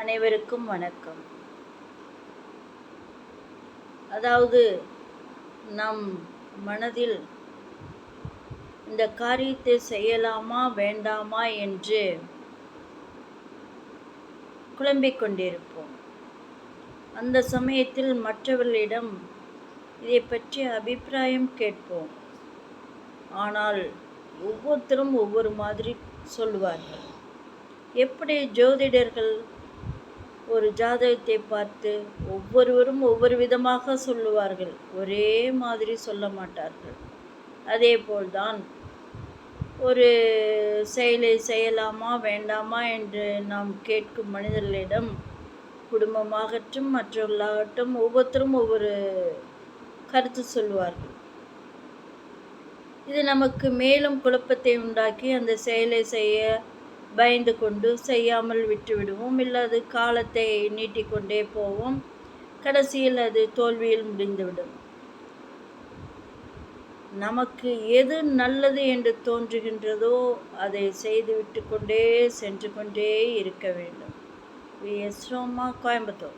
அனைவருக்கும் வணக்கம். அதாவது நம் மனதில் இந்த காரியத்தை செய்யலாமா வேண்டாமா என்று குழம்பிக் கொண்டிருப்போம். அந்த சமயத்தில் மற்றவர்களிடம் இதை பற்றி அபிப்பிராயம் கேட்போம். ஆனால் ஒவ்வொருத்தரும் ஒவ்வொரு மாதிரி சொல்லுவார்கள். எப்படி ஜோதிடர்கள் ஒரு ஜாதகத்தை பார்த்து ஒவ்வொருவரும் ஒவ்வொரு விதமாக சொல்லுவார்கள், ஒரே மாதிரி சொல்ல மாட்டார்கள். அதே போல்தான் ஒரு செயலை செய்யலாமா வேண்டாமா என்று நாம் கேட்கும் மனிதர்களிடம் குடும்பமாகட்டும் மற்றவர்களாகட்டும் ஒவ்வொருத்தரும் ஒவ்வொரு கருத்து சொல்லுவார்கள். இது நமக்கு மேலும் குழப்பத்தை உண்டாக்கி அந்த செயலை செய்ய பயந்து கொண்டு செய்யாமல் விட்டுவிடுவோம். இல்லை அது காலத்தை நீட்டிக்கொண்டே போவோம். கடைசியில் அது தோல்வியில் முடிந்துவிடும். நமக்கு எது நல்லது என்று தோன்றுகின்றதோ அதை செய்துவிட்டு கொண்டே சென்று கொண்டே இருக்க வேண்டும். வி.எஸ். ரோமா, கோயம்புத்தூர்.